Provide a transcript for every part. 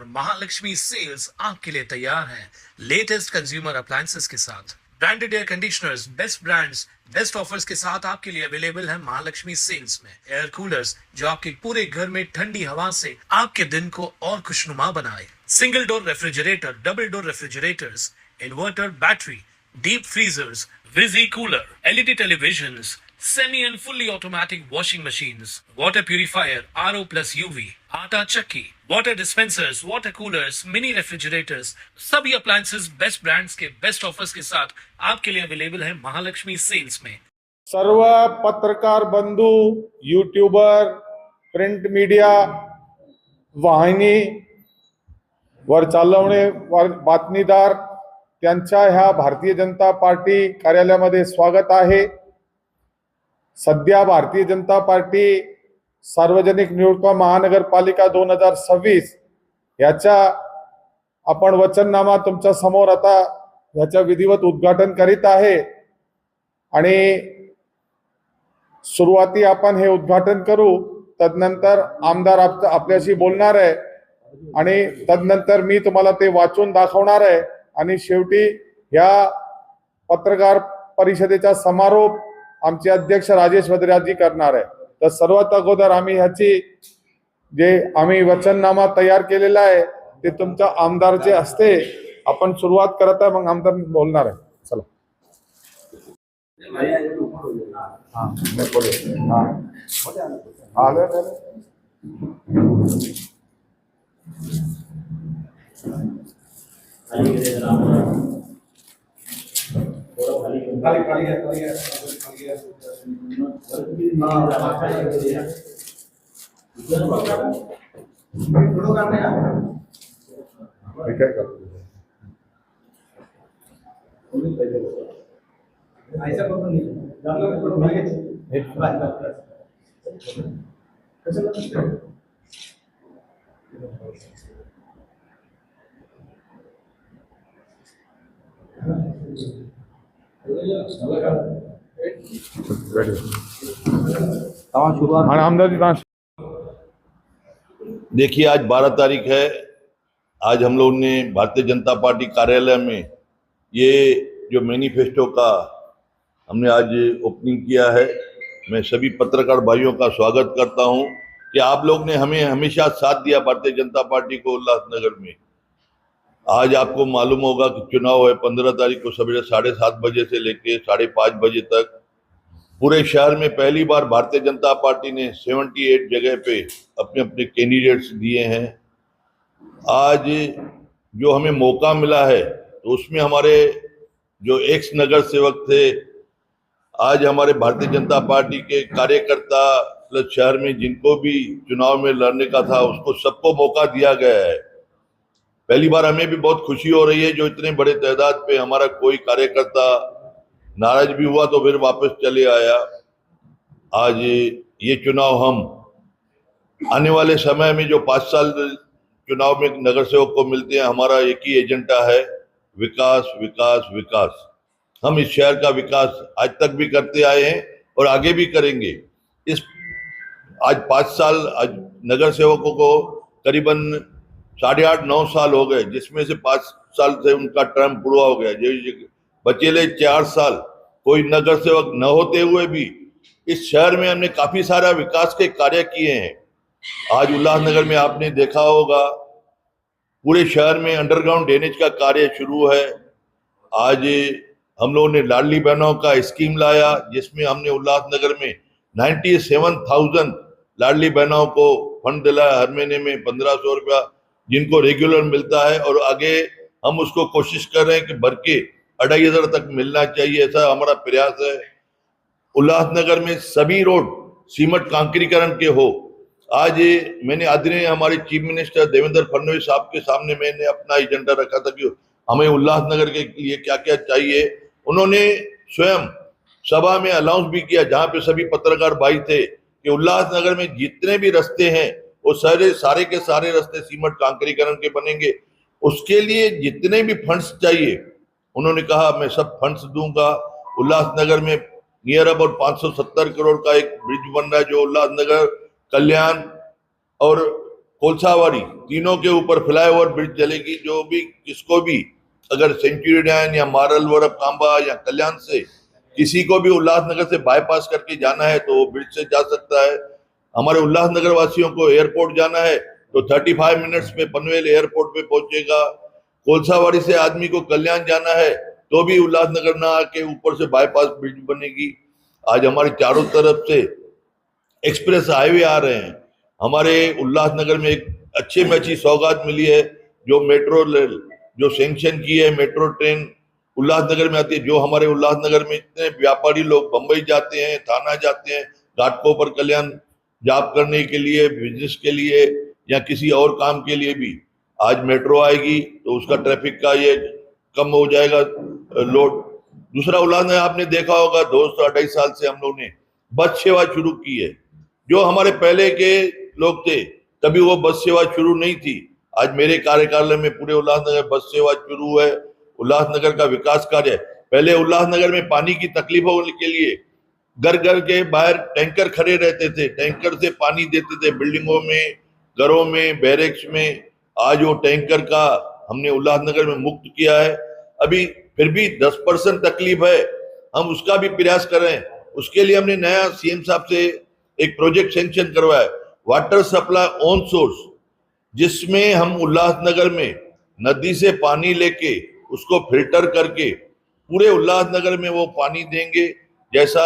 और महालक्ष्मी सेल्स आपके लिए तैयार है लेटेस्ट कंज्यूमर अप्लायंसेस के साथ। Branded air conditioners, best brands, best offers के साथ आपके लिए अवेलेबल है महालक्ष्मी सेल्स में। एयर कूलर्स जो आपके पूरे घर में ठंडी हवा से आपके दिन को और खुशनुमा बनाए। Single door refrigerator, double door refrigerators, inverter battery, deep freezers, विजी cooler, LED televisions, semi and fully automatic washing machines, water purifier, RO plus UV, आटा चक्की, water dispensers, water coolers, mini refrigerators, सभी appliances बेस्ट ब्रांड्स के best offers के साथ आपके लिए available है महालक्ष्मी सेल्स में। सर्व पत्रकार बंधू, यूट्यूबर, प्रिंट मीडिया, वाहिनी वर चालवणे बातमीदार त्यांच्या ह्या भारतीय जनता पार्टी कार्यालयामध्ये स्वागत आहे। सध्या भारतीय जनता पार्टी सार्वजनिक निवडणुका महानगरपालिका 2026 याचा आपण वचननामा तुमच्या समोर आता याचा विधिवत उद्घाटन करीत आहे आणि सुरुवाती आपण हे उद्घाटन करू। तदनंतर आमदार आपल्याशी बोलणार आहे आणि तदनंतर मी तुम्हाला ते वाचून दाखवणार आहे आणि शेवटी या पत्रकार परिषदेचा समारोप आमचे अध्यक्ष राजेश वद्राजी करणार आहे। तर सर्वात अगोदर आम्ही ह्याची जे आम्ही वचननामा तयार केलेला आहे ते तुमच्या आमदारचे हस्ते आपण सुरुवात करत आहे, मग आमदार बोलणार आहे। चला देखिए, आज 12 तारीख है। आज हम लोग ने भारतीय जनता पार्टी कार्यालय में ये जो मैनिफेस्टो का हमने आज ओपनिंग किया है। मैं सभी पत्रकार भाइयों का स्वागत करता हूं कि आप लोग ने हमें हमेशा साथ दिया भारतीय जनता पार्टी को उल्लासनगर में। आज आपको मालूम होगा कि चुनाव है 15 तारीख को सवेरे 7:30 बजे से लेके 5:30 बजे तक पूरे शहर में पहली बार भारतीय जनता पार्टी ने 78 जगह पे अपने अपने कैंडिडेट्स दिए हैं। आज जो हमें मौका मिला है तो उसमें हमारे जो एक्स नगर सेवक थे, आज हमारे भारतीय जनता पार्टी के कार्यकर्ता प्लस शहर में जिनको भी चुनाव में लड़ने का था उसको सबको मौका दिया गया है। पहली बार हमें भी बहुत खुशी हो रही है जो इतने बड़े तादाद पे हमारा कोई कार्यकर्ता नाराज भी हुआ तो फिर वापस चले आया। आज ये चुनाव हम आने वाले समय में जो 5 साल चुनाव में नगर सेवक को मिलते हैं, हमारा एक ही एजेंडा है, विकास विकास विकास। हम इस शहर का विकास आज तक भी करते आए हैं और आगे भी करेंगे। इस आज 5 साल आज नगर सेवकों को करीबन 8.5-9 साल हो गए, जिसमें से 5 साल से उनका टर्म पूरा हो गया। बचेले 4 साल कोई नगर सेवक न होते हुए भी इस शहर में हमने काफी सारा विकास के कार्य किए हैं। आज उल्लासनगर में आपने देखा होगा पूरे शहर में अंडरग्राउंड ड्रेनेज का कार्य शुरू है। आज हम लोगों ने लाडली बहनों का स्कीम लाया जिसमें हमने उल्लासनगर में 97,000 लाडली बहनों को फंड दिलाया। हर महीने में 1500 रुपया जिनको रेगुलर मिलता है और आगे हम उसको कोशिश कर रहे हैं कि भर के 2,500 तक मिलना चाहिए, ऐसा हमारा प्रयास है। उल्लासनगर में सभी रोड सीमेंट कांक्रीकरण के हो। आज मैंने आदरणीय हमारे चीफ मिनिस्टर देवेंद्र फडणवीस साहब के सामने मैंने अपना एजेंडा रखा था कि हमें उल्लासनगर के लिए क्या क्या चाहिए। उन्होंने स्वयं सभा में अनाउंस भी किया जहां पे सभी पत्रकार भाई थे कि उल्लासनगर में जितने भी रास्ते हैं वो सारे के सारे रास्ते सीमेंट कांक्रीकरण के बनेंगे। उसके लिए जितने भी फंड्स चाहिए उन्होंने कहा मैं सब फंड्स दूंगा। उल्लासनगर में नियर अबाउट 570 करोड़ का एक ब्रिज बन रहा है जो उल्लासनगर, कल्याण और कोलसावाड़ी, तीनों के ऊपर फ्लाईओवर ब्रिज चलेगी। जो भी किसको भी अगर सेंचुरी या मारल वरप कांबा या कल्याण से किसी को भी उल्लासनगर से बाईपास करके जाना है तो वो ब्रिज से जा सकता है। हमारे उल्लासनगर वासियों को एयरपोर्ट जाना है तो 35 मिनट्स में पनवेल एयरपोर्ट पे पहुंचेगा। कोलसावाड़ी से आदमी को कल्याण जाना है तो भी उल्लासनगर ना आके ऊपर से बाईपास ब्रिज बनेगी। आज हमारे चारों तरफ से एक्सप्रेस हाईवे आ रहे हैं। हमारे उल्लासनगर में एक अच्छे में अच्छी सौगात मिली है, जो मेट्रो जो सैंक्शन की है, मेट्रो ट्रेन उल्लासनगर में आती है। जो हमारे उल्लासनगर में इतने व्यापारी लोग बंबई जाते हैं, थाना जाते हैं, घाटकों पर कल्याण जॉब करने के लिए, बिजनेस के लिए या किसी और काम के लिए भी, आज मेट्रो आएगी तो उसका ट्रैफिक का ये कम हो जाएगा लोड। दूसरा उल्लासनगर आपने देखा होगा 2-2.5 साल से हम लोग ने बस सेवा शुरू की है। जो हमारे पहले के लोग थे तभी वो बस सेवा शुरू नहीं थी। आज मेरे कार्यकाल में पूरे उल्लासनगर बस सेवा शुरू है। उल्लासनगर का विकास कार्य, पहले उल्लासनगर में पानी की तकलीफों के लिए घर घर के बाहर टैंकर खड़े रहते थे, टैंकर से पानी देते थे बिल्डिंगों में, घरों में, बैरेक्स में। आज वो टैंकर का हमने उल्लासनगर में मुक्त किया है। अभी फिर भी 10% तकलीफ है, हम उसका भी प्रयास कर रहे हैं। उसके लिए हमने नया सीएम साहब से एक प्रोजेक्ट सैंक्शन करवाया, वाटर सप्लाई ऑन सोर्स, जिसमें हम उल्लासनगर में नदी से पानी लेके उसको फिल्टर करके पूरे उल्लासनगर में वो पानी देंगे। जैसा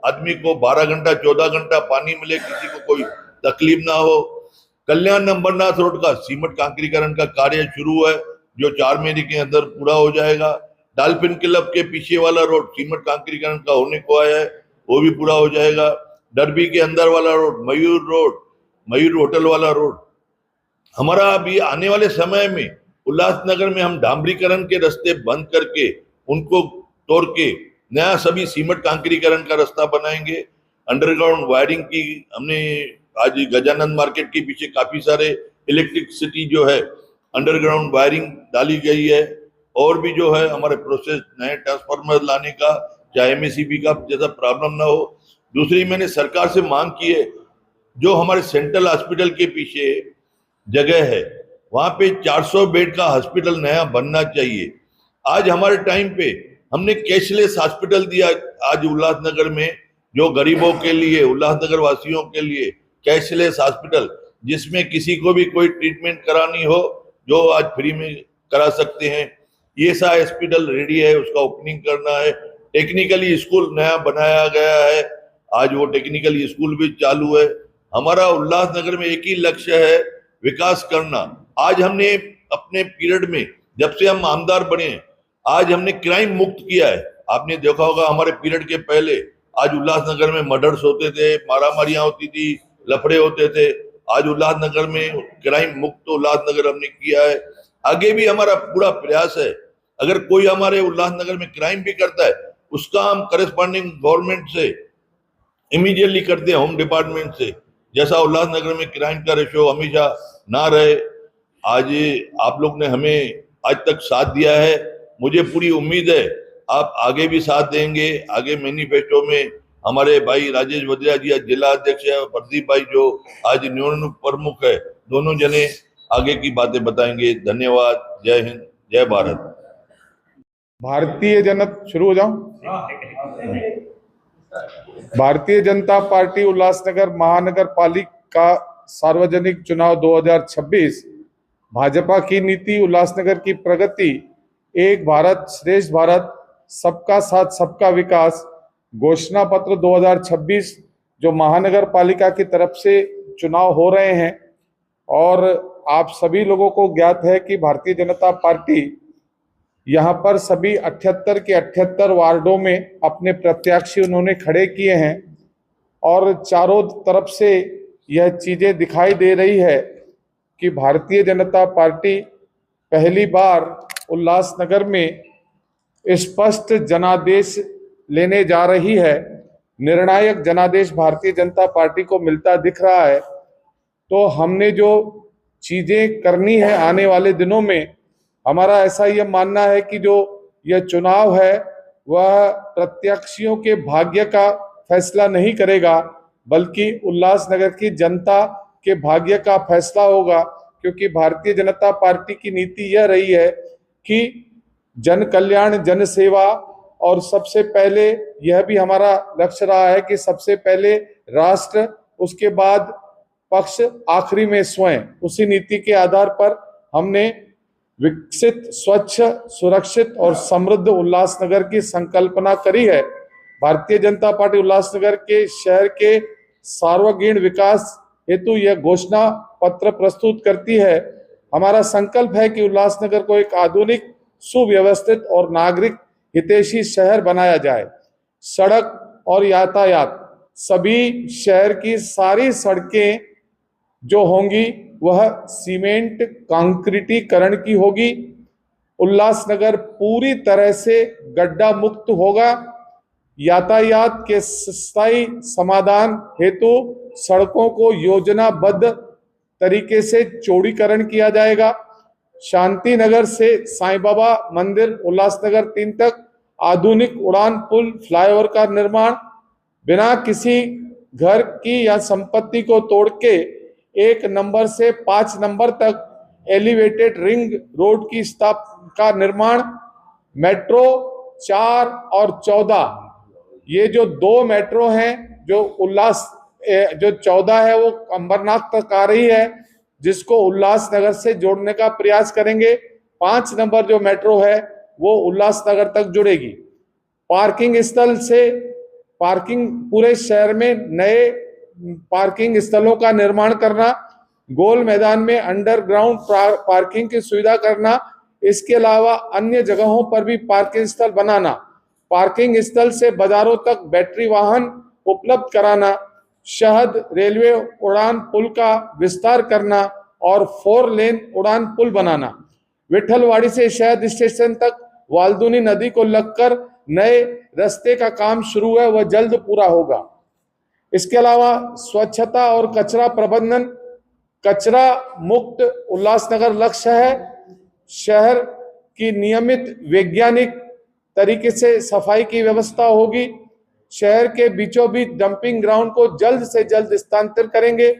आदमी को 12 घंटा 14 घंटा पानी मिले, किसी को कोई तकलीफ ना हो। कल्याण अम्बरनाथ रोड का सीमेंट कांक्रीकरण का कार्य शुरू है, जो 4 महीने के अंदर पूरा हो जाएगा। डॉल्फिन क्लब के पीछे वाला रोड सीमेंट कांक्रीकरण का होने को आया है, वो भी पूरा हो जाएगा। डरबी के अंदर वाला रोड, मयूर होटल वाला रोड, हमारा अभी आने वाले समय में उल्लासनगर में हम डामरीकरण के रास्ते बंद करके उनको तोड़ के नया सभी सीमेंट कांक्रीकरण का रास्ता बनाएंगे। अंडरग्राउंड वायरिंग की हमने आज गजानंद मार्केट के पीछे काफी सारे इलेक्ट्रिसिटी जो है अंडरग्राउंड वायरिंग डाली गई है। और भी जो है हमारे प्रोसेस नए ट्रांसफार्मर लाने का, चाहे एमएससीबी का जैसा प्रॉब्लम ना हो। दूसरी मैंने सरकार से मांग की है, जो हमारे सेंट्रल हॉस्पिटल के पीछे जगह है वहां पे 400 बेड का हॉस्पिटल नया बनना चाहिए। आज हमारे टाइम पे हमने कैशलेस हॉस्पिटल दिया आज उल्लासनगर में, जो गरीबों के लिए, उल्लासनगर वासियों के लिए कैशलेस हॉस्पिटल, जिसमें किसी को भी कोई ट्रीटमेंट करानी हो जो आज फ्री में करा सकते हैं। ये सा हॉस्पिटल रेडी है, उसका ओपनिंग करना है। टेक्निकली स्कूल नया बनाया गया है, आज वो टेक्निकल स्कूल भी चालू है। हमारा उल्लासनगर में एक ही लक्ष्य है, विकास करना। आज हमने अपने पीरियड में, जब से हम आमदार बने, आज हमने क्राइम मुक्त किया है। आपने देखा होगा हमारे पीरियड के पहले आज उल्लासनगर में मर्डर्स होते थे, मारामारियां होती थी, लफड़े होते थे। आज उल्लासनगर में क्राइम मुक्त उल्लासनगर हमने किया है। आगे भी हमारा पूरा प्रयास है। अगर कोई हमारे उल्लासनगर में क्राइम भी करता है, उसका हम करस्पॉन्डिंग गवर्नमेंट से इमीडिएटली करते हैं, होम डिपार्टमेंट से, जैसा उल्लासनगर में क्राइम का रेशो हमेशा ना रहे। आज आप लोग ने हमें आज तक साथ दिया है, मुझे पूरी उम्मीद है आप आगे भी साथ देंगे। आगे मैनिफेस्टो में हमारे भाई राजेश वद्रा जी आज जिला अध्यक्ष है, प्रदीप भाई जो आज न्यून प्रमुख है, दोनों जने आगे की बातें बताएंगे। धन्यवाद। जय हिंद, जय भारत। भारतीय जनता शुरू हो जाऊं। भारतीय जनता पार्टी उल्लासनगर महानगर पालिका सार्वजनिक चुनाव 2026, भाजपा की नीति, उल्लासनगर की प्रगति, एक भारत श्रेष्ठ भारत, सबका साथ सबका विकास घोषणा पत्र 2026 जो महानगर पालिका की तरफ से चुनाव हो रहे हैं। और आप सभी लोगों को ज्ञात है कि भारतीय जनता पार्टी यहाँ पर सभी 78 के 78 वार्डों में अपने प्रत्याशी उन्होंने खड़े किए हैं। और चारों तरफ से यह चीजें दिखाई दे रही है कि भारतीय जनता पार्टी पहली बार उल्लासनगर में स्पष्ट जनादेश लेने जा रही है। निर्णायक जनादेश भारतीय जनता पार्टी को मिलता दिख रहा है। तो हमने जो चीजें करनी है आने वाले दिनों में, हमारा ऐसा यह मानना है कि जो यह चुनाव है वह प्रत्याशियों के भाग्य का फैसला नहीं करेगा, बल्कि उल्लासनगर की जनता के भाग्य का फैसला होगा, क्योंकि भारतीय जनता पार्टी की नीति यह रही है कि जन कल्याण, जन सेवा, और सबसे पहले यह भी हमारा लक्ष्य रहा है कि सबसे पहले राष्ट्र, उसके बाद पक्ष, आखिरी में स्वयं। उसी नीति के आधार पर हमने विकसित, स्वच्छ, सुरक्षित और समृद्ध उल्लासनगर की संकल्पना करी है। भारतीय जनता पार्टी उल्लासनगर के शहर के सर्वांगीण विकास हेतु यह घोषणा पत्र प्रस्तुत करती है। हमारा संकल्प है कि उल्लासनगर को एक आधुनिक, सुव्यवस्थित और नागरिक हितैषी शहर बनाया जाए। सड़क और यातायात, सभी शहर की सारी सड़कें जो होंगी वह सीमेंट कंक्रीटीकरण की होगी। उल्लासनगर पूरी तरह से गड्ढा मुक्त होगा। यातायात के स्थायी समाधान हेतु सड़कों को योजनाबद्ध तरीके से चौड़ीकरण किया जाएगा। शांति नगर से साईं बाबा मंदिर उल्लासनगर 3 तक आधुनिक उड़ान पुल, फ्लाईओवर का निर्माण बिना किसी घर की या संपत्ति को तोड़ के 1 नंबर से 5 नंबर तक एलिवेटेड रिंग रोड की का निर्माण। मेट्रो 4 और 14, ये जो 2 मेट्रो हैं, जो 14 है वो अंबरनाथ तक आ रही है, जिसको उल्लासनगर से जोड़ने का प्रयास करेंगे। 5 नंबर जो मेट्रो है वो उल्लासनगर तक जुड़ेगी। पार्किंग स्थल से पूरे शहर में नए पार्किंग स्थलों का निर्माण करना, गोल मैदान में अंडरग्राउंड पार्किंग की सुविधा करना, इसके अलावा अन्य जगहों पर भी पार्किंग स्थल बनाना, पार्किंग स्थल से बाजारों तक बैटरी वाहन उपलब्ध कराना, शहद रेलवे उड़ान पुल का विस्तार करना और 4 लेन उड़ान पुल बनाना। विठलवाड़ी से शहद स्टेशन तक वाल्दुनी नदी को लगकर नए रास्ते का काम शुरू है, वह जल्द पूरा होगा। इसके अलावा स्वच्छता और कचरा प्रबंधन, कचरा मुक्त उल्लासनगर लक्ष्य है। शहर की नियमित वैज्ञानिक तरीके से सफाई की व्यवस्था होगी। शहर के बीचों बीच डंपिंग ग्राउंड को जल्द से जल्द स्थानांतरित करेंगे।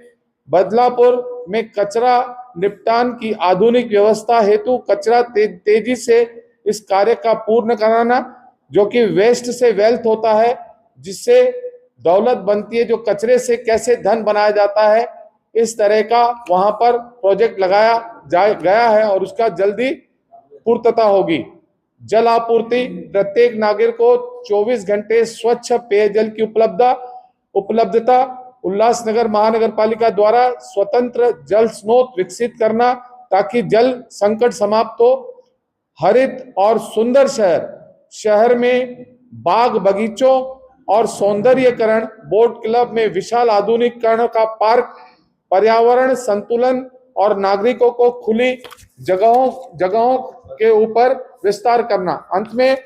बदलापुर में कचरा निपटान की आधुनिक व्यवस्था हेतु कचरा तेजी से इस कार्य का पूर्ण कराना, जो कि वेस्ट से वेल्थ होता है, जिससे दौलत बनती है। जो कचरे से कैसे धन बनाया जाता है, इस तरह का वहां पर प्रोजेक्ट लगाया गया है और उसका जल्दी पूर्तता होगी। जल आपूर्ति, प्रत्येक नागरिक को 24 घंटे स्वच्छ पेयजल की उपलब्धता। उल्लासनगर महानगर पालिका द्वारा स्वतंत्र जल स्रोत विकसित करना ताकि जल संकट समाप्त हो। हरित और सुंदर शहर में बाग बगीचों और सौंदर्यकरण, बोट क्लब में विशाल आधुनिकीकरण का पार्क, पर्यावरण संतुलन और नागरिकों को खुली जगहों के ऊपर विस्तार करना। अंत में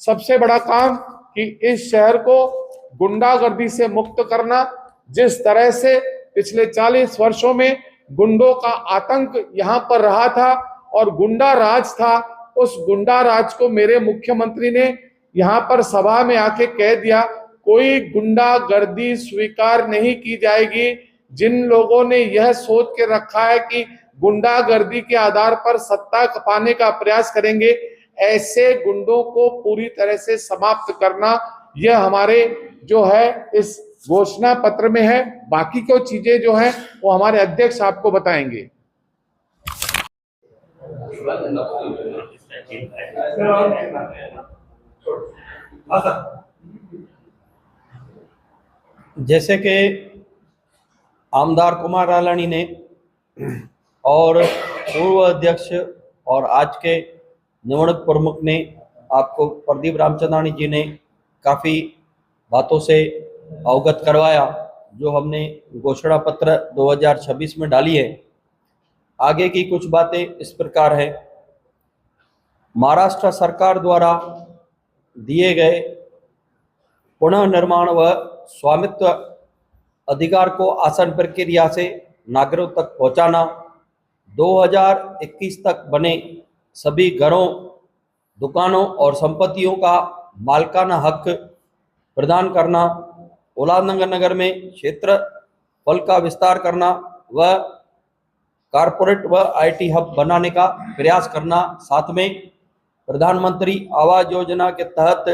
सबसे बड़ा काम कि इस शहर को गुंडागर्दी से मुक्त करना। जिस तरह से पिछले 40 वर्षों में गुंडों का आतंक यहाँ पर रहा था और गुंडा राज था, उस गुंडा राज को मेरे मुख्यमंत्री ने यहाँ पर सभा में आके कह दिया, कोई गुंडागर्दी स्वीकार नहीं की जाएगी। जिन लोगों ने यह सोच के रखा है कि गुंडागर्दी के आधार पर सत्ता पाने का प्रयास करेंगे, ऐसे गुंडों को पूरी तरह से समाप्त करना, यह हमारे जो है इस घोषणा पत्र में है। बाकी को चीजें जो हैं वो हमारे अध्यक्ष आपको बताएंगे। जैसे कि आमदार कुमार रालानी ने और पूर्व अध्यक्ष और आज के निवडक प्रमुख ने आपको प्रदीप रामचंद्रानी जी ने काफ़ी बातों से अवगत करवाया, जो हमने घोषणा पत्र 2026 में डाली है। आगे की कुछ बातें इस प्रकार है। महाराष्ट्र सरकार द्वारा दिए गए पुनः निर्माण व स्वामित्व अधिकार को आसान प्रक्रिया से नागरिकों तक पहुंचाना, 2021 तक बने सभी घरों, दुकानों और संपत्तियों का मालिकाना हक प्रदान करना, उल्लासनगर नगर में क्षेत्रफल का विस्तार करना, व कारपोरेट व आईटी हब बनाने का प्रयास करना। साथ में प्रधानमंत्री आवास योजना के तहत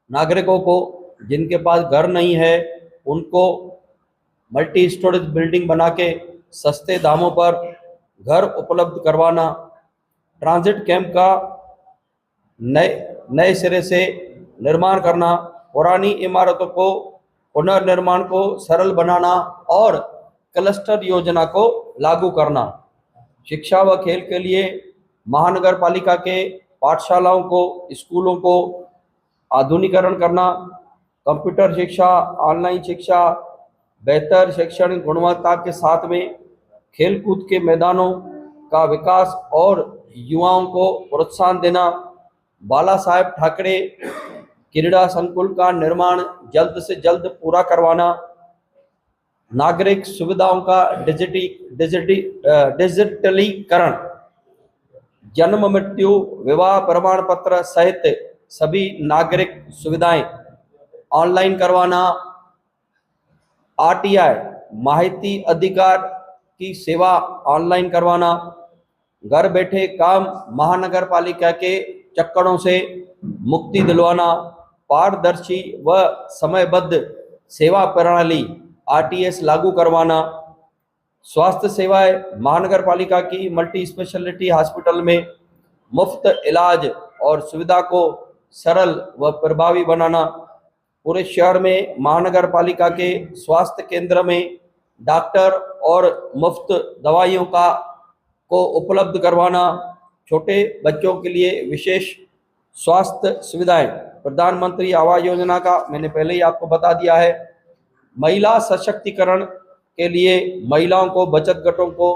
नागरिकों को जिनके पास घर नहीं है उनको मल्टी स्टोरेज बिल्डिंग बना के सस्ते दामों पर घर उपलब्ध करवाना। ट्रांजिट कैंप का नए सिरे से निर्माण करना। पुरानी इमारतों को पुनर्निर्माण को सरल बनाना और क्लस्टर योजना को लागू करना। शिक्षा व खेल के लिए महानगर पालिका के पाठशालाओं को स्कूलों को आधुनिकीकरण करना। कंप्यूटर शिक्षा, ऑनलाइन शिक्षा, बेहतर शैक्षणिक गुणवत्ता के साथ में खेलकूद के मैदानों का विकास और युवाओं को प्रोत्साहन देना। बाला साहेब ठाकरे क्रीड़ा संकुल का निर्माण जल्द से जल्द पूरा करवाना। नागरिक सुविधाओं का डिजिटलीकरण, जन्म मृत्यु विवाह प्रमाण पत्र सहित सभी नागरिक सुविधाएं ऑनलाइन करवाना। आरटीआई माहिती अधिकार की सेवा ऑनलाइन करवाना। घर बैठे काम महानगर पालिका के चक्करों से मुक्ति दिलवाना। पारदर्शी व समयबद्ध सेवा प्रणाली आरटीएस लागू करवाना। स्वास्थ्य सेवाएं महानगर पालिका की मल्टी स्पेशलिटी हॉस्पिटल में मुफ्त इलाज और सुविधा को सरल व प्रभावी बनाना। पूरे शहर में महानगर पालिका के स्वास्थ्य केंद्र में डॉक्टर और मुफ्त दवाइयों को उपलब्ध करवाना। छोटे बच्चों के लिए विशेष स्वास्थ्य सुविधाएं। प्रधानमंत्री आवास योजना का मैंने पहले ही आपको बता दिया है। महिला सशक्तिकरण के लिए महिलाओं को, बचत घटों को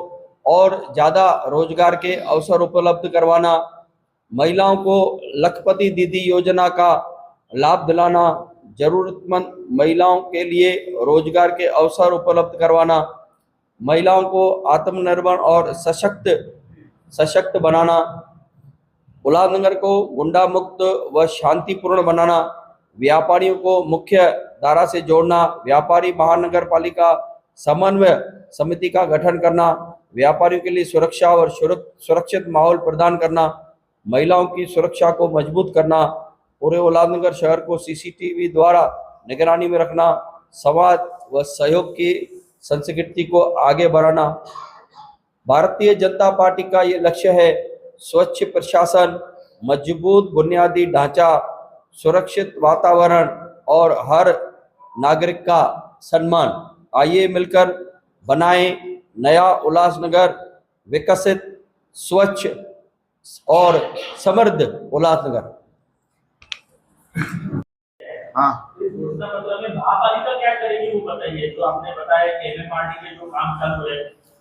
और ज़्यादा रोजगार के अवसर उपलब्ध करवाना। महिलाओं को लखपति दीदी योजना का लाभ दिलाना। जरूरतमंद महिलाओं के लिए रोजगार के अवसर उपलब्ध करवाना। महिलाओं को आत्मनिर्भर और सशक्त बनाना। उल्लासनगर को गुंडा मुक्त व शांतिपूर्ण बनाना। व्यापारियों को मुख्य धारा से जोड़ना। व्यापारी महानगर पालिका समन्वय समिति का गठन करना। व्यापारियों के लिए सुरक्षा और सुरक्षित माहौल प्रदान करना। महिलाओं की सुरक्षा को मजबूत करना। पूरे उल्लासनगर शहर को सीसीटीवी द्वारा निगरानी में रखना। समाज व सहयोग की संस्कृति को आगे बढ़ाना। भारतीय जनता पार्टी का ये लक्ष्य है। स्वच्छ प्रशासन, मजबूत बुनियादी ढांचा, सुरक्षित वातावरण और हर नागरिक का सम्मान। आइए मिलकर बनाएं नया उल्लासनगर, विकसित, स्वच्छ और समृद्ध उल्लासनगर। हाँ, दूसरा मतलब में महापालिका क्या करेगी वो बताइए। तो आपने बताया कि एमएमआरडी के जो काम चालू है,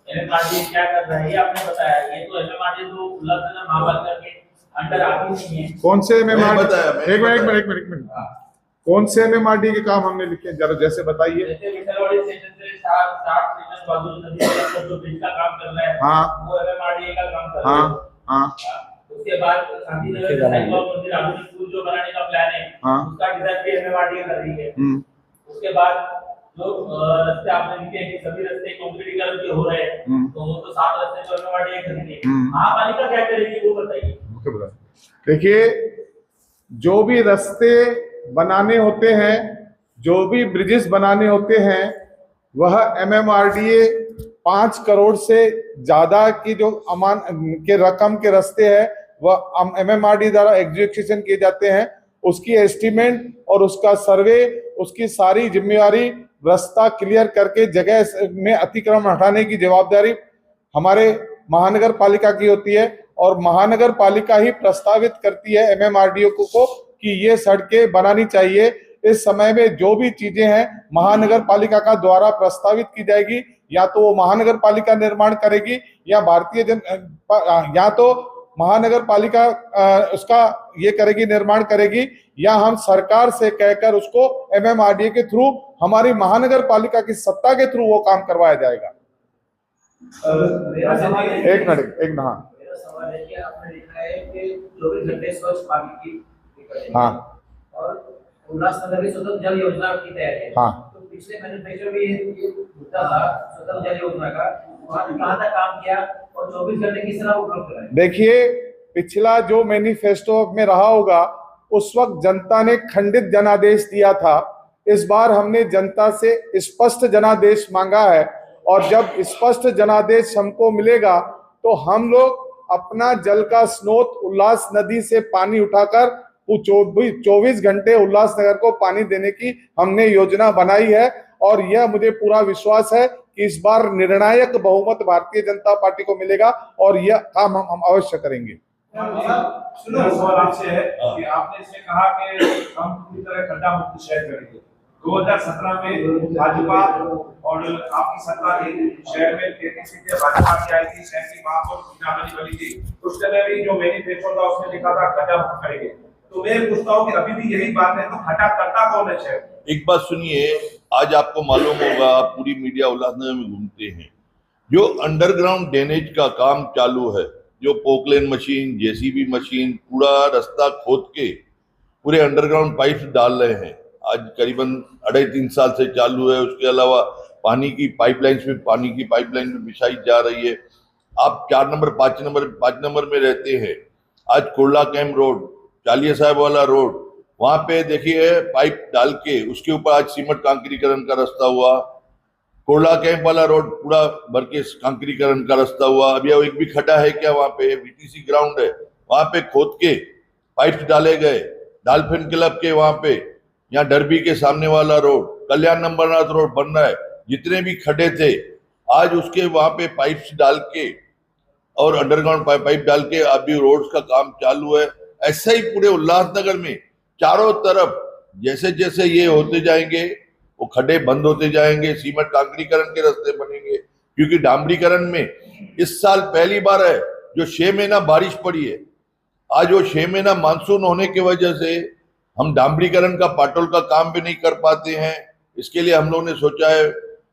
एमएमआरडी क्या कर रहा है ये आपने बताया। ये तो एमएमआरडी तो उल्लासनगर महापालिका के अंडर आती नहीं है। कौन से एमएमआरडी? बताया, एक मिनट कौन से एमएमआरडी के काम हमने लिखे जरा जैसे बताइए। जैसे विठलवाड़ी स्टेशन से 60 स्टेशन बादल नदी तक जो ब्रिज का काम चल रहा है, हाँ, वो एमएमआरडी का काम कर रहा है। हाँ, उसके बाद शांतिनगर में साईं बाबा मंदिर आधुनिक पुल जो बनाने का प्लान है, हाँ, उसका डिजाइन भी एमएमआरडी कर रही है। उसके बाद जो रास्ते आपने लिखे हैं कि सभी रास्ते कंक्रीटीकरण के हो रहे हैं, तो वो तो 7 रास्ते तो एमएमआरडी करेंगे। महापालिका क्या करेगी वो बताइए। देखिए, जो भी रास्ते बनाने होते हैं, जो भी ब्रिजेस बनाने होते हैं, वह एमएमआरडीए 5 करोड़ से ज्यादा की जो अमान के रकम के रास्ते हैं वह एमएमआरडी द्वारा एग्जीक्यूशन किए जाते हैं। उसकी एस्टीमेट और उसका सर्वे, उसकी सारी जिम्मेवारी, रास्ता क्लियर करके जगह में अतिक्रमण हटाने की जवाबदारी हमारे महानगर पालिका की होती है। और महानगर पालिका ही प्रस्तावित करती है एमएमआरडीओ को कि ये सड़कें बनानी चाहिए। इस समय में जो भी चीजें हैं महानगर पालिका का द्वारा प्रस्तावित की जाएगी, या तो वो महानगर पालिका निर्माण करेगी या या तो महानगर पालिका उसका ये करेगी, निर्माण करेगी, या हम सरकार से कहकर उसको एमएमआरडीए के थ्रू, हमारी महानगर पालिका की सत्ता के थ्रू वो काम करवाया जाएगा। एक मिनट मेरा सवाल है कि आपने लिखा है कि 24 घंटे स्वच्छ पानी की, हाँ, और उल्लासनगर में स्वतंत्र जल योजना की तैयारी है। हाँ, तो पिछले मैनिफेस्टो में ये मुद्दा था स्वतंत्र जल योजना का, वहाँ कहाँ तक काम किया और 24 घंटे किस तरह उपलब्ध कराए? देखिए, पिछला जो मैनिफेस्टो में रहा होगा उस वक्त जनता ने खंडित जनादेश दिया था। इस बार हमने जनता से स्पष्ट जनादेश मांगा है और जब स्पष्ट जनादेश हमको मिलेगा तो हम लोग अपना जल का स्रोत उल्लास नदी से पानी उठाकर 24 घंटे उल्लासनगर को पानी देने की हमने योजना बनाई है और यह मुझे पूरा विश्वास है कि इस बार निर्णायक बहुमत भारतीय जनता पार्टी को मिलेगा और यह काम हम अवश्य करेंगे। सुनो, सवाल आपसे है कि आपने इसमें कहा कि हम पूरी तरह खड्डा मुक्त शहर करेंगे। 2017 में भाजपा और आपकी सरकार थी, शहर में 33 सीटें भाजपा की आई थी, शहर की महापौर मीनाबाई बनी थी। उस समय भी जो मैनिफेस्टो था उसमें लिखा था खड्डा मुक्त करेंगे। तो मैं पूछता हूँ कि अभी भी यही बात है, तो खड्डा करता कौन है शहर? एक बात सुनिए, आज आपको मालूम होगा, पूरी मीडिया उल्लासनगर में घूमते हैं, जो अंडरग्राउंड ड्रेनेज का काम चालू है, जो पोकलेन मशीन, जेसीबी मशीन पूरा रास्ता खोद के पूरे अंडरग्राउंड पाइप्स डाल रहे हैं। आज करीबन 2.5-3 साल से चालू है। उसके अलावा पानी की पाइपलाइन में बिछाई जा रही है। आप 4 नंबर 5 नंबर में रहते हैं। आज कोरला कैंप रोड, चालिया साहब वाला रोड, वहां पे देखिए पाइप डाल के उसके ऊपर आज सीमेंट कांक्रीकरण का रास्ता हुआ। कोरला कैंप वाला रोड पूरा भर के कांक्रीकरण का रास्ता हुआ। अभी एक भी खड्डा है क्या? वहां पे वीटीसी ग्राउंड है, वहां पे खोद के पाइप्स डाले गए। डॉल्फिन क्लब के वहां पे, यहाँ डरबी के सामने वाला रोड, कल्याण नंबरनाथ रोड बन रहा है। जितने भी खड्डे थे आज उसके वहां पे पाइप्स डाल के और अंडरग्राउंड पाइप डाल के अभी रोड्स का काम चालू है। ऐसा ही पूरे उल्लासनगर में चारों तरफ जैसे जैसे ये होते जाएंगे वो खड्डे बंद होते जाएंगे, सीमेंट कांक्रीकरण के रास्ते बनेंगे। क्योंकि डामरीकरण में इस साल पहली बार है जो 6 महीना बारिश पड़ी है। आज वो 6 महीना मानसून होने की वजह से हम डामरीकरण का पाटोल का काम भी नहीं कर पाते हैं। इसके लिए हम लोगों ने सोचा है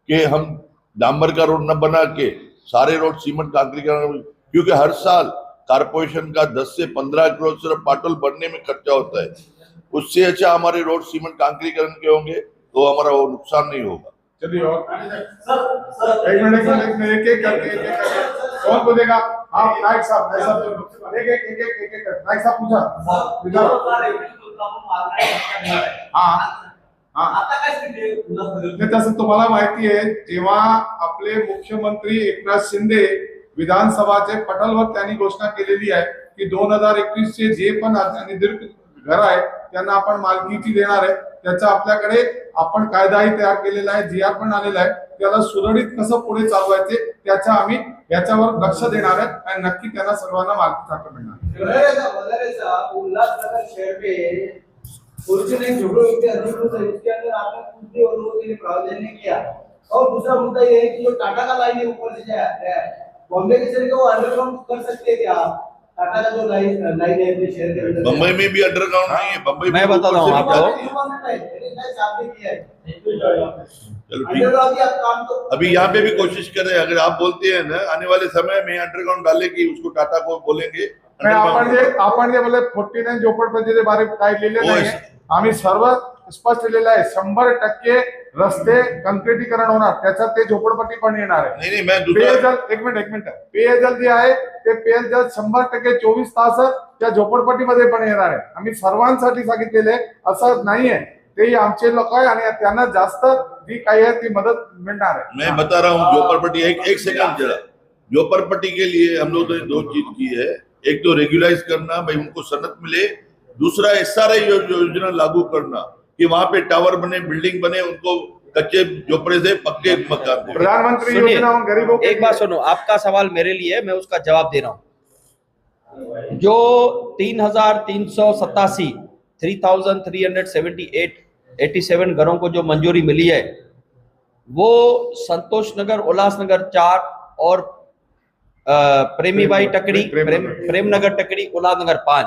कि हम डांबर का रोड न बना के सारे रोड सीमेंट कांक्रीकरण, क्योंकि हर साल कारपोरेशन का 10 से 15 करोड़ सिर्फ पाटोल बनने में खर्चा होता है। उससे अच्छा हमारे रोड सीमेंट कांक्रीकरण के होंगे तो हमारा वो नुकसान नहीं होगा। चलिए और एक मिनट एक कौन बोलेगा? आप नायक साहब, एक नायक साहब पूछा। तसं तुम्हाला माहिती आहे, जेव्हा आपले मुख्यमंत्री एकनाथ शिंदे विधानसभाचे पटलवर त्यांनी घोषणा केलेली आहे की 2021 चे जे पण अनिर्दिष्ट घर आहे त्यांना आपण मालकीची देणार आहे। त्याचा आपल्याकडे आपण कायदाही तयार केलेला आहे, जीआर पण आलेला आहे। त्याला सुरळीत कसं पुढे चालवायचे त्याचा आम्ही याच्यावर लक्ष देणार आहे आणि नक्की त्यांना सर्वांना मालकीचा हक्क मिळणार। उल्लासनगर शहर में फॉर्च्यूनर झोपड़ों के अधिकृत है, उसके अंदर आपने कुछ भी और लोगों के लिए प्रावधान नहीं किया। और दूसरा मुद्दा ये है कि जो टाटा का लाइन है ऊपर से जाए बॉम्बे के शहर को वो अंडरग्राउंड कर सकते हैं क्या आप? टाटा का जो लाइन है अपने शहर के अंदर, बम्बई में भी अंडरग्राउंड नहीं है। बम्बई मैं बता रहा हूँ आपको, चलो ठीक, अभी यहाँ पे भी कोशिश कर रहे हैं। अगर आप बोलते हैं ना आने वाले समय में अंडरग्राउंड डाले की उसको टाटा को बोलेंगे। आपण जे बोले 49 झोपडपट्टीचे बारे काय लिहिलेलं आहे, आम्ही सर्व स्पष्ट लिहिलेलं आहे। 100% रस्ते कंक्रीटीकरण होणार, त्याच्यात ते झोपडपट्टी पण येणार आहे। नहीं मैं दूसरा पेयजल एक मिनिट पेयजल जे आहे ते पेयजल 100% 24 तास त्या झोपडपट्टीमध्ये पण येणार आहे। आम्ही सर्वांसाठी सांगितलेले असं नाहीये, ते आमचे लोक आहे आणि त्यांना जास्त जी काही आहे ती मदत मिळणार आहे। मैं बता रहा हूँ झोपड़पट्टी, एक सेकंड जरा। झोपड़पट्टी के लिए हम लोग ने 2 चीज की है। एक तो रेगुलाइज करना, भाई उनको सनत मिले। दूसरा एसआरआई योजना लागू करना कि वहां पे टावर बने, बिल्डिंग बने, उनको कच्चे झोपड़े से पक्के मकान। प्रधानमंत्री योजना गरीबों के एक बात सुनो, आपका सवाल मेरे लिए, मैं उसका जवाब दे रहा हूँ। जो 3,387 3,387 घरों को जो मंजूरी मिली है वो संतोष नगर, उल्लासनगर 4 और प्रेमीबाई टकड़ी, प्रेमनगर टकड़ी, उल्लासनगर 5,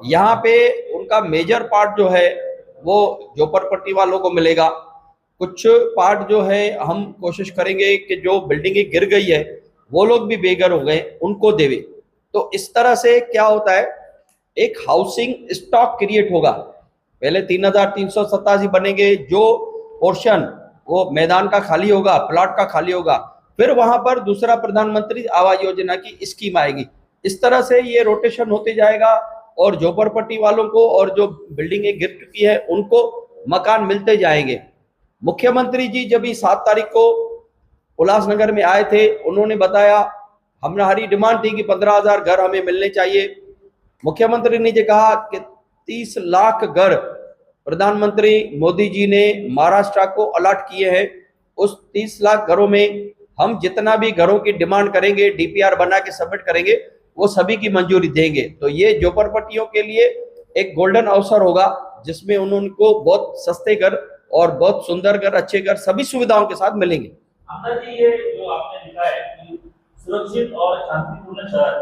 यहाँ पे उनका मेजर पार्ट जो है वो झोपड़पट्टी वालों को मिलेगा। कुछ पार्ट जो है हम कोशिश करेंगे कि जो बिल्डिंगें गिर गई है वो लोग भी बेघर हो गए उनको देवे। तो इस तरह से क्या होता है, एक हाउसिंग स्टॉक क्रिएट होगा। पहले 3,387 बनेंगे, जो पोर्शन वो मैदान का खाली होगा, प्लॉट का खाली होगा, फिर वहां पर दूसरा प्रधानमंत्री आवास योजना की स्कीम आएगी। इस तरह से ये रोटेशन होते जाएगा और झोपड़पट्टी वालों को और जो बिल्डिंगें गिफ्ट की है उनको मकान मिलते जाएंगे। मुख्यमंत्री जी जब 7 तारीख को उल्लासनगर में आए थे, उन्होंने बताया, हमारी डिमांड थी कि 15,000 घर हमें मिलने चाहिए। मुख्यमंत्री ने जो कहा कि 30 लाख घर प्रधानमंत्री मोदी जी ने महाराष्ट्र को अलॉट किए हैं। उस 30 लाख घरों में हम जितना भी घरों की डिमांड करेंगे, डीपीआर बना के सबमिट करेंगे, वो सभी की मंजूरी देंगे। तो ये झोपड़पट्टियों के लिए एक गोल्डन अवसर होगा, जिसमें उनको बहुत सस्ते घर और बहुत सुंदर घर, अच्छे घर, सभी सुविधाओं के साथ मिलेंगे। अंदर जी ये जो आपने लिखा है कि सुरक्षित और शांतिपूर्ण शहर,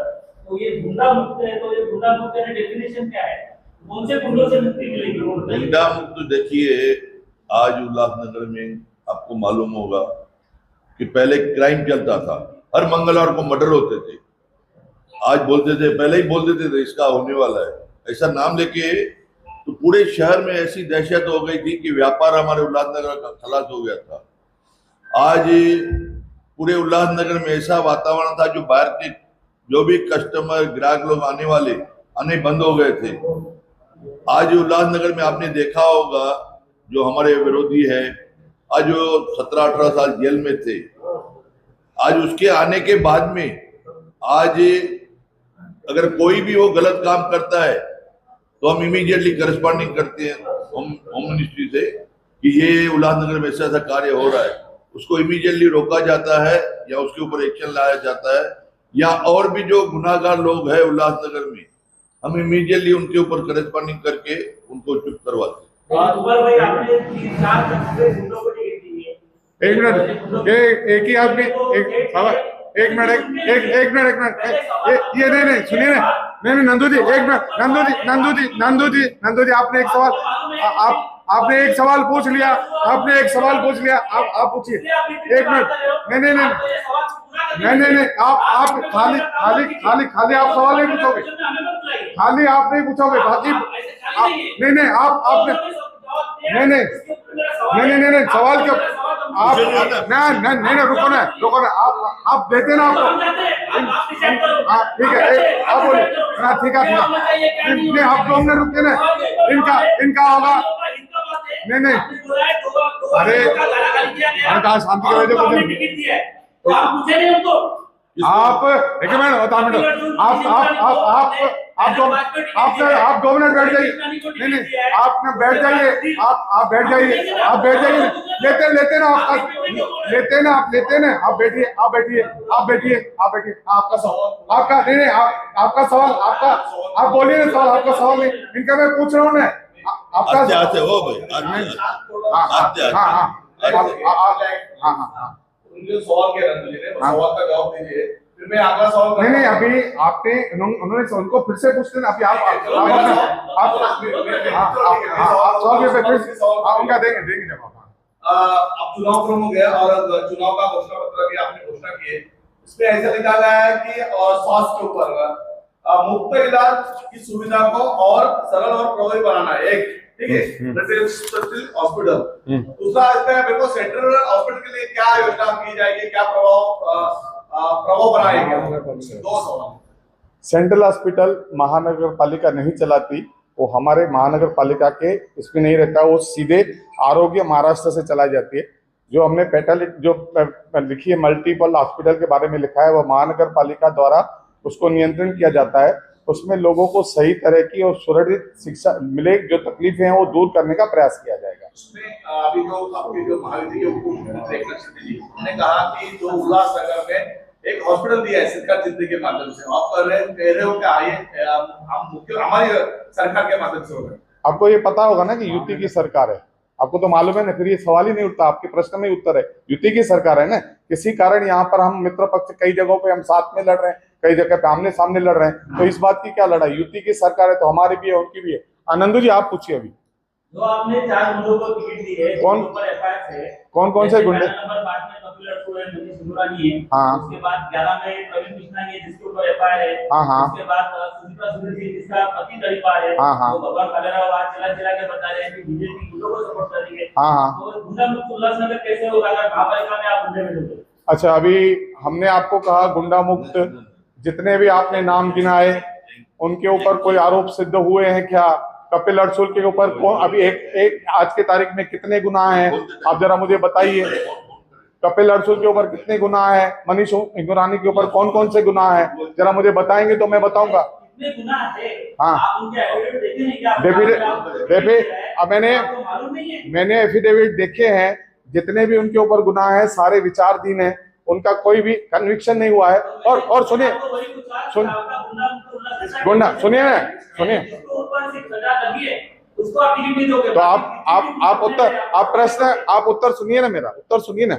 तो ये गुंडा मुक्त है, तो ये गुंडा मुक्त का डेफिनेशन क्या है? कौन से गुंडों से मुक्ति मिलेगी? गुंडा मुक्त देखिए, आज उल्लासनगर में आपको मालूम होगा कि पहले क्राइम चलता था, हर मंगलवार को मर्डर होते थे। आज बोलते थे, पहले ही बोल देते थे इसका होने वाला है, ऐसा नाम लेके, तो पूरे शहर में ऐसी दहशत हो गई थी कि व्यापार हमारे उल्लासनगर का खलास हो गया था। आज पूरे उल्लासनगर में ऐसा वातावरण था, जो बाहर के जो भी कस्टमर ग्राहक लोग आने बंद हो गए थे। आज उल्लासनगर में आपने देखा होगा, जो हमारे विरोधी है, आज जो 17-18 साल जेल में थे, आज उसके आने के बाद में आज अगर कोई भी वो गलत काम करता है तो हम इमीडिएटली करस्पॉन्डिंग करते हैं होम मिनिस्ट्री से कि ये उल्लासनगर में ऐसा कार्य हो रहा है, उसको इमीडिएटली रोका जाता है या उसके ऊपर एक्शन लाया जाता है, या और भी जो गुनाहगार लोग हैं उल्लासनगर में, हम इमीडिएटली उनके ऊपर करस्पॉन्डिंग करके उनको चुप करवाते हैं। एक मिनट, एक ही आदमी, एक मिनट, ये नहीं सुनिए ना, नहीं नंदू जी, एक मिनट, नंदू जी, आपने एक सवाल पूछ लिया, आप पूछिए, एक मिनट, नहीं, आप खाली आप सवाल नहीं पूछोगे, खाली आप नहीं पूछोगे, बाकी नहीं, आपने नहीं, सवाल क्यों आप नहीं, रुको ना, आप देते ना आपको, हाँ ठीक है, आप बोलिए, हाँ ठीक है, नहीं आप लोग ने रुके ना, इनका होगा, नहीं, अरे कहा शांति के वजह आप एक मिनट, आप 2 मिनट बैठ जाइए, नहीं आप बैठ जाइए, आप बैठ जाइए, लेते ना आप बैठिए, आपका सवाल, नहीं आपका सवाल, आप बोलिए ना, सवाल आपका सवाल नहीं, इनका मैं पूछ रहा हूँ ना, आपका उनके सवाल के सवाल का जवाब दीजिए, फिर मैं अगला सवाल नहीं, अभी आपने उन्होंने उनको फिर से पूछते हैं, अभी आप उनका देंगे जवाब। अब चुनाव प्रमुख है और चुनाव का घोषणा पत्र भी आपने घोषणा की है, इसमें ऐसा लिखा गया है कि स्वास्थ्य के ऊपर मुफ्त इलाज की सुविधा को और सरल और प्रभावी बनाना है, एक ठीक है, हॉस्पिटल। दूसरा इसमें बिल्कुल सेंट्रल हॉस्पिटल के लिए क्या योजना की जाएगी, क्या प्रभाव बनाएगी? 2 सवाल। सेंट्रल हॉस्पिटल महानगर पालिका नहीं चलाती, वो हमारे महानगर पालिका के इसमें नहीं रहता, वो सीधे आरोग्य महाराष्ट्र से चलाई जाती है। जो हमने जो लिखी है मल्टीपल हॉस्पिटल के बारे में लिखा है, वो महानगर पालिका द्वारा उसको नियंत्रण किया जाता है, उसमें लोगों को सही तरह की और सुरक्षित शिक्षा मिले, जो तकलीफें हैं वो दूर करने का प्रयास किया जाएगा। उसमें अभी जो आपके जो महाविद्यालय के उप मुख्यमंत्री एकनाथ शिंदे जी ने कहा कि जो उल्लासनगर में एक हॉस्पिटल दिया है सरकार जिंदगी के माध्यम से, आप कह रहे हो कि आइए हम हमारी सरकार के माध्यम से होगा। आपको ये पता होगा ना कि युति की सरकार है, आपको तो मालूम है ना, फिर ये सवाल ही नहीं उठता, आपके प्रश्न में उत्तर है, युति की सरकार है ना। किसी कारण यहाँ पर हम मित्र पक्ष कई जगहों पे हम साथ में लड़ रहे हैं, कई जगह पे आमने सामने लड़ रहे हैं, तो इस बात की क्या लड़ाई? युति की सरकार है तो हमारी भी है, उनकी भी है। आनंदू जी आप पूछिए अभी। जो आपने 4 गुंडों को टिकट दी है, कौन- जिसके ऊपर एफआईआर है, कौन से गुंडे? पैनल नंबर 5 में कपिल लट्टू है, मनीष सिंगुरानी है। हाँ। उसके बाद 11 में प्रवीण कृष्णा है, जिसके ऊपर एफआईआर है। हाँ, हाँ। उसके बाद सुनीता सुनील जी, जिसका पति तड़ीपार है। हाँ, हाँ। वो भगवान खालेराव आज चिल्ला के बता रहे हैं कि बीजेपी गुंडों को सपोर्ट कर रही है। हाँ, हाँ। तो गुंडा मुक्त उल्लासनगर कैसे होगा अगर महापालिका में आप गुंडे मिलोगे? अच्छा, अभी हमने आपको कहा गुंडा मुक्त, जितने भी आपने नाम गिनाए उनके ऊपर कोई आरोप सिद्ध हुए हैं क्या? कपिल अर्जुन के ऊपर कौन अभी एक आज के तारीख में कितने गुनाह हैं, आप जरा मुझे बताइए। कपिल अर्जुन के ऊपर कितने गुनाह हैं? मनीष सिंगुरानी के ऊपर कौन कौन से गुनाह हैं? जरा मुझे बताएंगे तो मैं बताऊंगा। कितने गुनाह है? हाँ। आप उनके एफिडेविट देखे नहीं क्या? अब आपको मालूम नहीं है? मैंने एफिडेविट देखे हैं, जितने भी उनके ऊपर गुनाह हैं सारे विचाराधीन हैं, उनका कोई भी कन्विक्शन नहीं हुआ है। और सुनिए, गुंडा सुनिए ना, सुनिए तो आप उत्तर सुनिए ना, मेरा उत्तर सुनिए ना।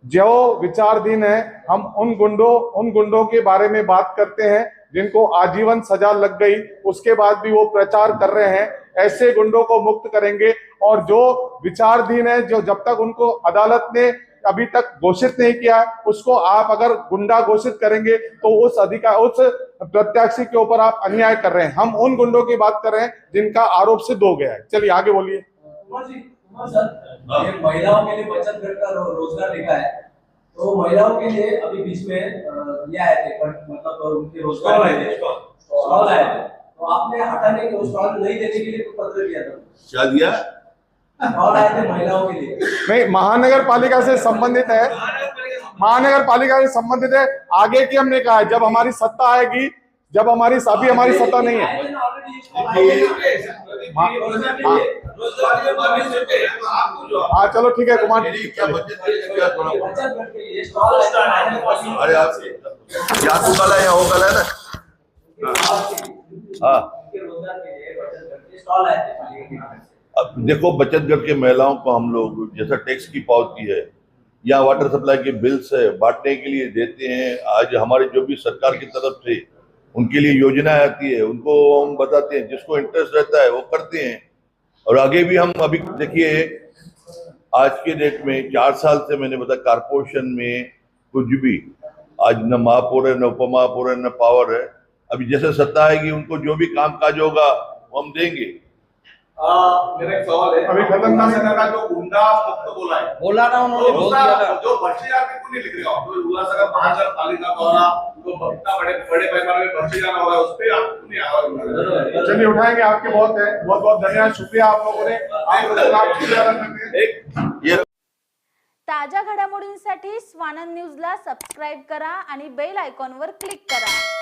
जो विचारधीन है, हम उन गुंडों के बारे में बात करते हैं जिनको आजीवन सजा लग गई, उसके बाद भी वो प्रचार कर रहे हैं। ऐसे गुंडों को मुक्त करेंगे। और जो विचारधीन है, जो जब तक उनको अदालत ने अभी तक घोषित नहीं किया है, उसको आप अगर गुंडा घोषित करेंगे तो उस प्रत्याशी के ऊपर आप अन्याय कर रहे हैं। हम उन गुंडों की बात कर रहे हैं जिनका आरोप सिद्ध हो गया है। चलिए आगे बोलिए। कुमार सर, ये महिलाओं के लिए बचत घर का रोजगार लिखा है, तो महिलाओं के लिए अभी बीच में ये आए थे, मतलब उनके रोजगार स्टॉल आए थे, तो आपने हटाने के स्टॉल नहीं देने के लिए पत्र दिया था। क्या दिया? स्टॉल आए थे महिलाओं के लिए। नहीं, महानगर पालिका से संबंधित है, महानगर पालिका से संबंधित है। आगे की हमने कहा है जब हमारी सत्ता आएगी, जब हमारी सत्ता नहीं है। हाँ चलो ठीक है कुमार जी। क्या बचत क्या थोड़ा बचत घर के लिए स्टॉल अरे आप या तो गला है या वो गला है ना। हाँ, रोजगार के लिए बचत घर के स्टॉल आए थे पालिका के नाम से। अब देखो, बचत घर के महिलाओं को हम लोग जैसा टैक्स की पावती है या वाटर सप्लाई के बिल्स है बांटने के लिए देते हैं। आज हमारे जो भी सरकार की तरफ से उनके लिए योजना आती है, उनको हम बताते हैं, जिसको इंटरेस्ट रहता है वो करते हैं। और आगे भी हम अभी देखिए, आज के डेट में 4 साल से मैंने बताया कारपोरेशन में कुछ भी आज न महापौर है, न उपमहापौर है, न पावर है। अभी जैसे सत्ता आएगी उनको जो भी काम काज होगा वो हम देंगे। मेरा एक सवाल है, अभी खत्म ना उल्लासनगर का जो गुंडा मुक्त बोला है, ना उन्होंने बोल दिया था। जो भ्रष्टाचार पे क्यों नहीं लिख रहे हो? तो उल्लासनगर महानगर पालिका द्वारा जो इतना बड़े पैमाने में भ्रष्टाचार हो रहा है, उस पे आप क्यों नहीं आवाज? चलिए उठाएंगे, आपके बहुत है, बहुत बहुत धन्यवाद, शुक्रिया आप लोगों ने। ये ताज्या घडामोडींसाठी स्वानंद न्यूजला सबस्क्राईब करा आणि बेल आयकॉनवर क्लिक करा।